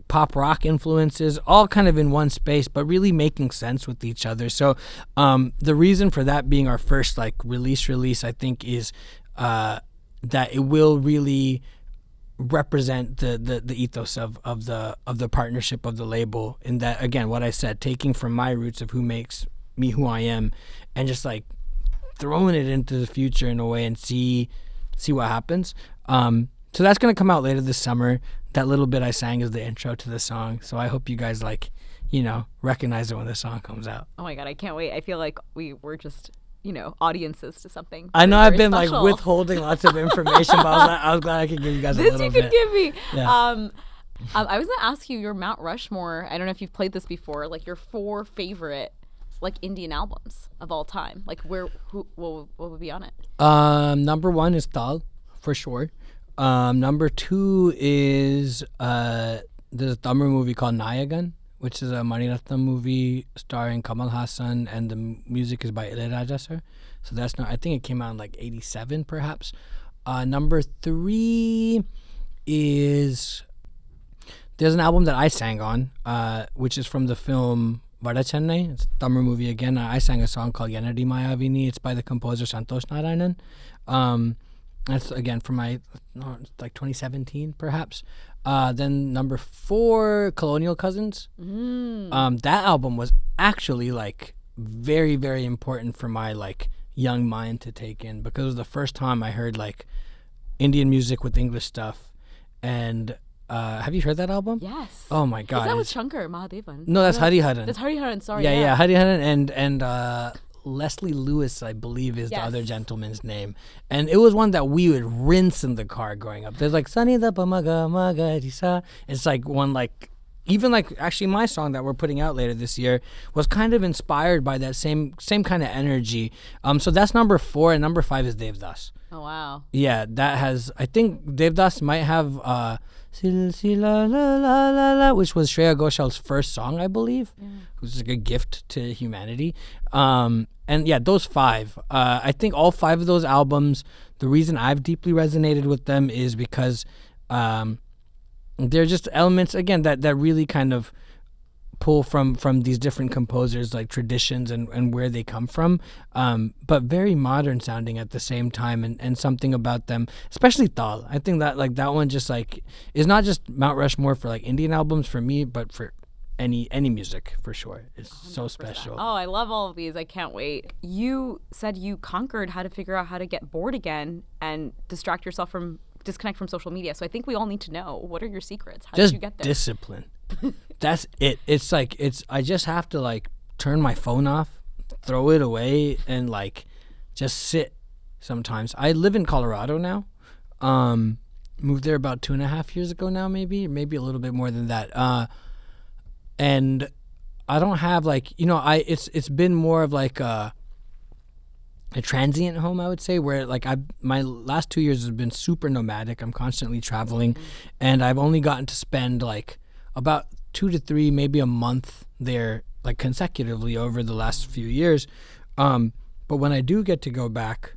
pop rock influences, all kind of in one space, but really making sense with each other. So the reason for that being our first like release, I think, is that it will really represent the ethos of the partnership of the label. In that, again, what I said, taking from my roots of who makes me who I am, and just like throwing it into the future in a way and see what happens. So that's going to come out later this summer. That little bit I sang is the intro to the song. So I hope you guys like, recognize it when the song comes out. Oh my God, I can't wait. I feel like we're just, audiences to something. I know I've been special. like withholding lots of information, but I was glad I could give you guys a little bit. This you could give me. Yeah. I was going to ask you your Mount Rushmore. I don't know if you've played this before, like your 4 favorite like Indian albums of all time. Like what would be on it? Number 1 is Tal, for sure. Number 2 is there's a Tamil movie called Nayagan, which is a Maniratnam movie starring Kamal Hassan, and the music is by Ilaiyaraaja sir. So that's not, I think it came out in like 87 perhaps. Number 3 is, there's an album that I sang on, which is from the film Vada Chennai. It's a Tamil movie again. I sang a song called Yanadi Mayavini. It's by the composer Santosh Narayanan. That's again from it's like 2017 perhaps. Then number 4, Colonial Cousins. That album was actually like very, very important for my like young mind to take in, because it was the first time I heard like Indian music with English stuff. And have you heard that album? Yes. Oh my God. Is that with Shankar Mahadevan? No, that's Hariharan. That's Hariharan, sorry. Yeah, Hariharan and Leslie Lewis, I believe, is the other gentleman's name. And it was one that we would rinse in the car growing up. There's like Sunny the Pamaga Maga Risa. It's like one like, even like actually my song that we're putting out later this year was kind of inspired by that same kind of energy. So that's number 4, and number 5 is Devdas. Oh wow. Yeah, that has, I think Devdas might have Silsila la la la la, which was Shreya Ghoshal's first song, I believe, which is like a gift to humanity. And yeah, those 5. I think all 5 of those albums, the reason I've deeply resonated with them is because they're just elements, again, that really kind of pull from these different composers, like traditions and where they come from, but very modern sounding at the same time, and something about them, especially Tal. I think that like that one just like is not just Mount Rushmore for like Indian albums for me, but for any music for sure. It's 100%. So special. Oh, I love all of these. I can't wait. You said you conquered how to figure out how to get bored again and disconnect from social media. So I think we all need to know, what are your secrets? How did you get there? Discipline. That's it. I just have to like turn my phone off, throw it away, and like just sit sometimes. I live in Colorado now. Moved there about 2.5 years ago now, maybe a little bit more than that. And I don't have like, it's been more of like a transient home, I would say, where like my last 2 years have been super nomadic. I'm constantly traveling, and I've only gotten to spend like about 2 to 3, maybe a month there like consecutively over the last few years. But when I do get to go back,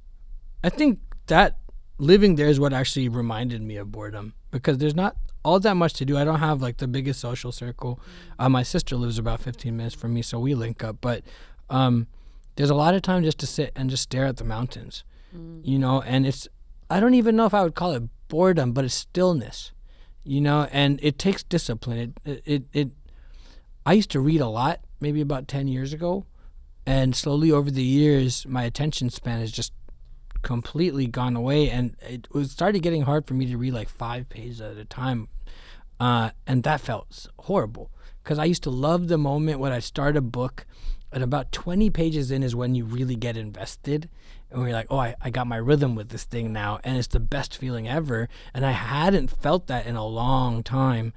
I think that living there is what actually reminded me of boredom, because there's not all that much to do. I don't have like the biggest social circle. My sister lives about 15 minutes from me, so we link up. But there's a lot of time just to sit and just stare at the mountains, you know. And I don't even know if I would call it boredom, but it's stillness, you know. And it takes discipline. I used to read a lot, maybe about 10 years ago, and slowly over the years, my attention span has just completely gone away, and it started getting hard for me to read like 5 pages at a time, and that felt horrible, because I used to love the moment when I start a book, and about 20 pages in is when you really get invested, and we're like, oh, I got my rhythm with this thing now, and it's the best feeling ever. And I hadn't felt that in a long time,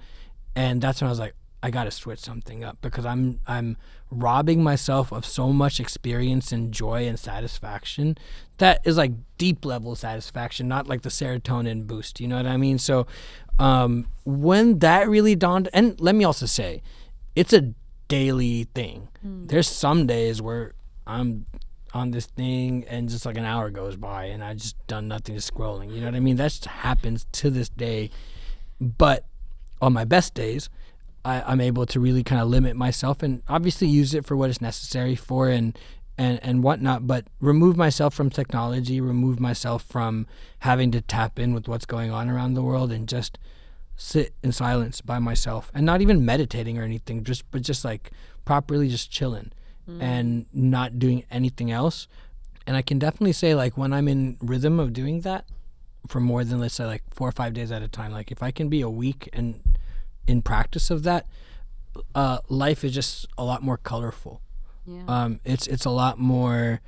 and that's when I was like, I gotta switch something up, because I'm robbing myself of so much experience and joy and satisfaction that is like deep level satisfaction, not like the serotonin boost, you know what I mean? So when that really dawned, and let me also say, it's a daily thing. There's some days where I'm on this thing and just like an hour goes by and I just done nothing, just scrolling, you know what I mean? That just happens to this day. But on my best days, I'm able to really kind of limit myself and obviously use it for what it's necessary for and whatnot, but remove myself from technology, remove myself from having to tap in with what's going on around the world, and just sit in silence by myself, and not even meditating or anything, but just like properly just chilling and not doing anything else. And I can definitely say, like, when I'm in rhythm of doing that for more than, let's say, like 4 or 5 days at a time, like if I can be a week and in practice of that, life is just a lot more colorful. Yeah. It's a lot more.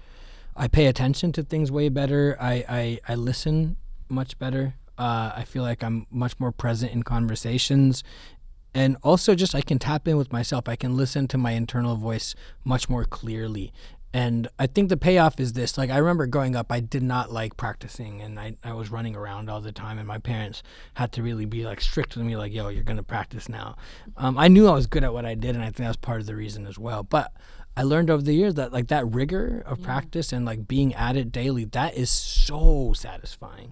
I pay attention to things way better. I listen much better. I feel like I'm much more present in conversations, and also just I can tap in with myself. I can listen to my internal voice much more clearly. And I think the payoff is this. Like, I remember growing up, I did not like practicing, and I was running around all the time, and my parents had to really be like strict with me, like, yo, you're going to practice now. I knew I was good at what I did, and I think that was part of the reason as well. But I learned over the years that like that rigor of practice and like being at it daily, that is so satisfying.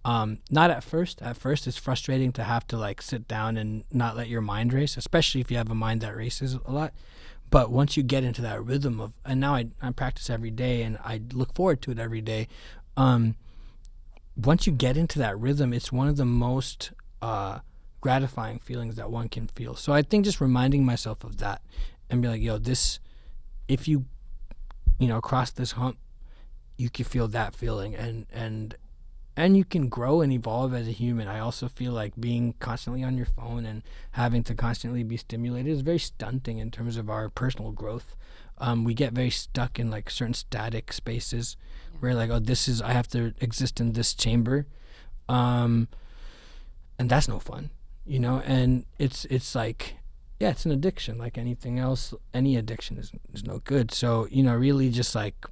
Not at first. At first, it's frustrating to have to like sit down and not let your mind race, especially if you have a mind that races a lot. But once you get into that rhythm of, and now I practice every day and I look forward to it every day. Once you get into that rhythm, it's one of the most gratifying feelings that one can feel. So I think just reminding myself of that and be like, yo, this, if you cross this hump, you can feel that feeling, and you can grow and evolve as a human. I also feel like being constantly on your phone and having to constantly be stimulated is very stunting in terms of our personal growth. We get very stuck in like certain static spaces where like, oh, I have to exist in this chamber. And that's no fun, you know? And it's like, yeah, it's an addiction like anything else. Any addiction is no good. So, really just like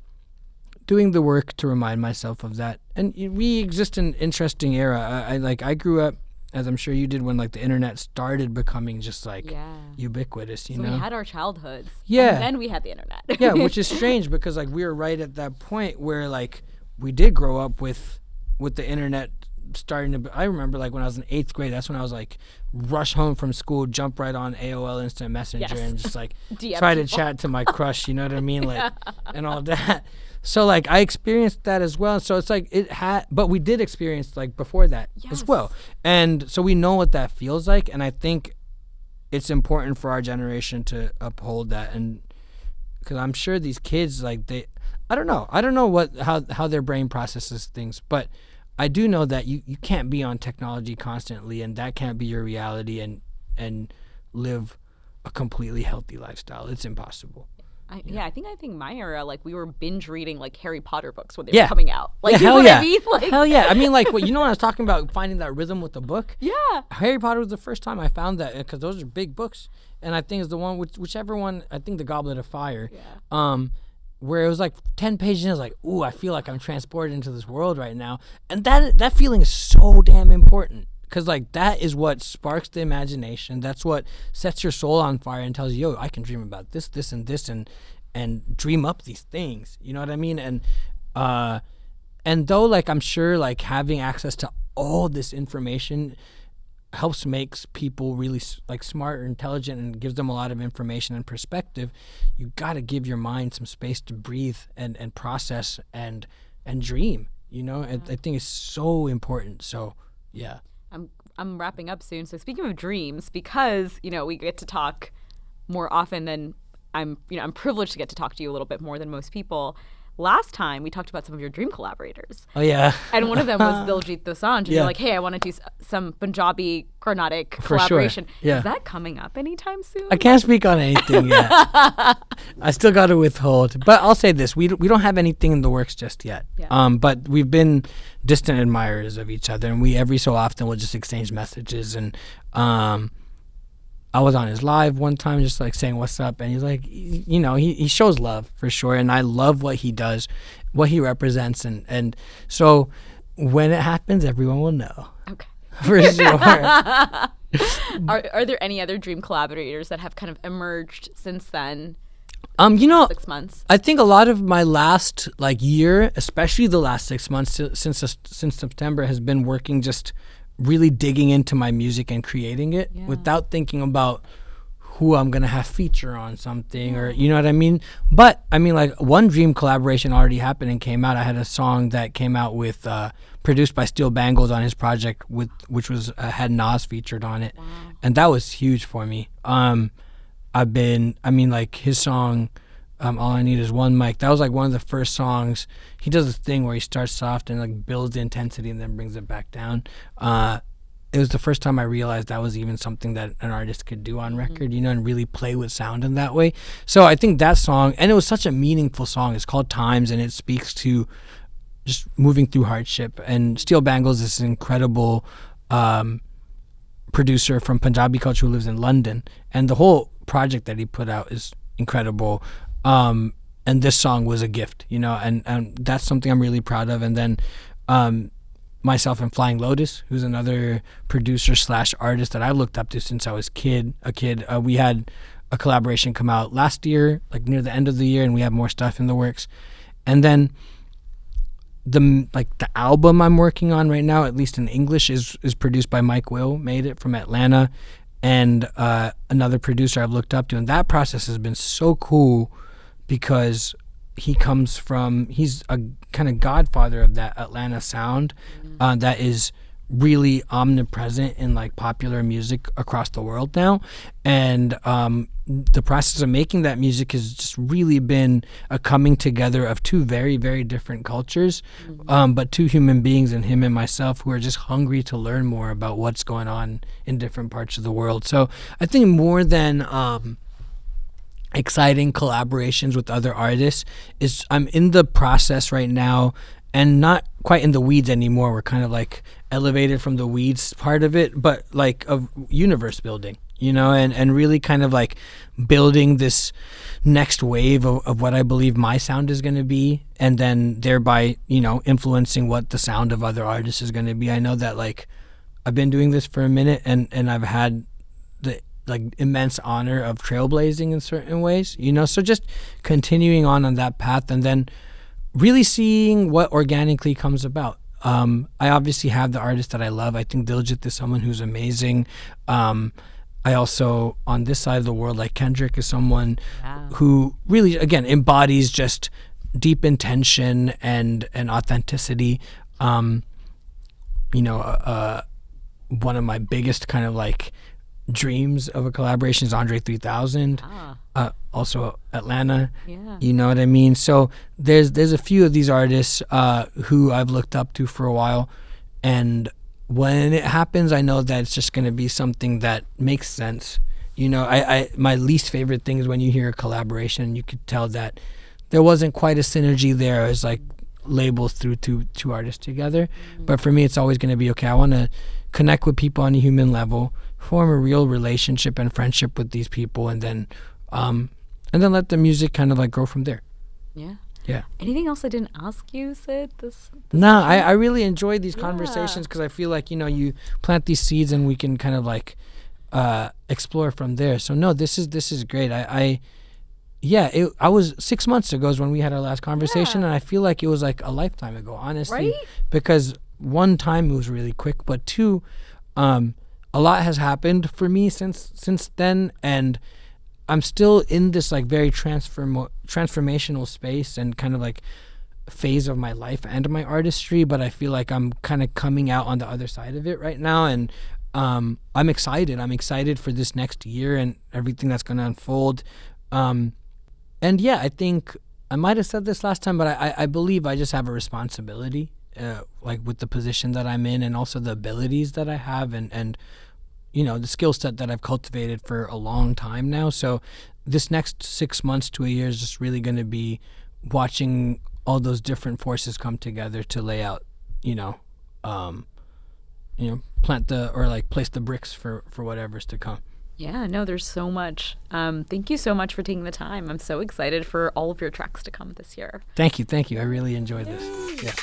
doing the work to remind myself of that. And we exist in an interesting era. I grew up, as I'm sure you did, when like the internet started becoming just like ubiquitous, you know? We had our childhoods. Yeah. And then we had the internet. Yeah, which is strange because like we were right at that point where like we did grow up with the internet starting to. I remember like when I was in 8th grade, that's when I was like rush home from school, jump right on AOL Instant Messenger and just like try to chat to my crush, you know what I mean? Like and all that. So like I experienced that as well. So it's like but we did experience like before that as well. And so we know what that feels like. And I think it's important for our generation to uphold that. And because I'm sure these kids, like I don't know how their brain processes things, but I do know that you can't be on technology constantly, and that can't be your reality and live a completely healthy lifestyle. It's impossible. I think my era, like we were binge reading like Harry Potter books when they were coming out. Like, you know what I mean? Like, hell yeah. I mean, like, when I was talking about finding that rhythm with the book? Yeah. Harry Potter was the first time I found that, because those are big books. And I think it's the one, whichever one, I think the Goblet of Fire, where it was like 10 pages and I was like, ooh, I feel like I'm transported into this world right now. And that feeling is so damn important. because like that is what sparks the imagination. That's what sets your soul on fire and tells you, yo, I can dream about this, this, and this, and dream up these things. You know what I mean? And though like I'm sure like having access to all this information helps makes people really like smart or intelligent and gives them a lot of information and perspective, you got to give your mind some space to breathe and process and dream, you know. I think it's so important. So yeah, I'm wrapping up soon, so speaking of dreams, because you know we get to talk more often than I'm privileged to get to talk to you a little bit more than most people. Last time we talked about some of your dream collaborators. Oh yeah. And one of them was Diljit Dosanjh. And you're like, hey, I want to do some Punjabi Carnatic collaboration. Sure. Yeah. Is that coming up anytime soon? I can't speak on anything yet. I still got to withhold. But I'll say this: we don't have anything in the works just yet. Yeah. But we've been distant admirers of each other, and we every so often will just exchange messages. And I was on his live one time just like saying what's up, and he's like, you know, he shows love for sure, and I love what he does, what he represents, and so when it happens, everyone will know. Okay. For sure. Are there any other dream collaborators that have kind of emerged since then? 6 months. I think a lot of my last like year, especially the last 6 months since September, has been working just really digging into my music and creating it without thinking about who I'm gonna have feature on something or you know what I mean. But I mean, like one dream collaboration already happened and came out. I had a song that came out with produced by Steel Bangles on his project which was had Nas featured on it. Wow. And that was huge for me. Like his song All I Need Is One Mic, that was like one of the first songs. He does this thing where he starts soft and like builds the intensity and then brings it back down. It was the first time I realized that was even something that an artist could do on record, you know, and really play with sound in that way. So I think that song, and it was such a meaningful song. It's called Times, and it speaks to just moving through hardship. And Steel Bangles is an incredible producer from Punjabi culture who lives in London, and the whole project that he put out is incredible. And this song was a gift, you know, and that's something I'm really proud of. And then myself and Flying Lotus, who's another producer / artist that I looked up to since I was a kid. We had a collaboration come out last year, like near the end of the year, and we have more stuff in the works. And then the album I'm working on right now, at least in English, is produced by Mike Will, made it from Atlanta, and another producer I've looked up to. And that process has been so cool because he's a kind of godfather of that Atlanta sound that is really omnipresent in like popular music across the world now. And the process of making that music has just really been a coming together of two very, very different cultures, but two human beings, and him and myself, who are just hungry to learn more about what's going on in different parts of the world. So I think more than exciting collaborations with other artists is I'm in the process right now, and not quite in the weeds anymore. We're kind of like elevated from the weeds part of it, but like of universe building, you know, and really kind of like building this next wave of what I believe my sound is going to be, and then thereby, you know, influencing what the sound of other artists is going to be. I know that like I've been doing this for a minute, and I've had the like immense honor of trailblazing in certain ways, you know, so just continuing on that path, and then really seeing what organically comes about. I obviously have the artists that I love. I think Diljit is someone who's amazing. I also, on this side of the world, like Kendrick is someone who really, again, embodies just deep intention and authenticity. One of my biggest kind of like dreams of a collaboration is Andre 3000, also Atlanta. You know what I mean? So there's a few of these artists who I've looked up to for a while, and when it happens, I know that it's just going to be something that makes sense. You know, I my least favorite thing is when you hear a collaboration, you could tell that there wasn't quite a synergy there as like labels through two artists together. But for me, it's always going to be, okay, I want to connect with people on a human level, form a real relationship and friendship with these people, and then let the music kind of like grow from there. Yeah. Yeah. Anything else I didn't ask you, Sid? No, I really enjoy these conversations because I feel like, you plant these seeds and we can kind of like explore from there. So no, this is great. I was 6 months ago is when we had our last conversation, and I feel like it was like a lifetime ago, honestly. Right? Because one, time moves really quick, but two, a lot has happened for me since then, and I'm still in this like very transformational space and kind of like phase of my life and my artistry, but I feel like I'm kind of coming out on the other side of it right now, and I'm excited. I'm excited for this next year and everything that's going to unfold. And yeah, I think I might have said this last time, but I believe I just have a responsibility, like with the position that I'm in and also the abilities that I have and the skill set that I've cultivated for a long time now. So this next 6 months to a year is just really going to be watching all those different forces come together to lay out, place the bricks for whatever's to come. Yeah, no, there's so much. Thank you so much for taking the time. I'm so excited for all of your tracks to come this year. Thank you. I really enjoyed this. Yeah.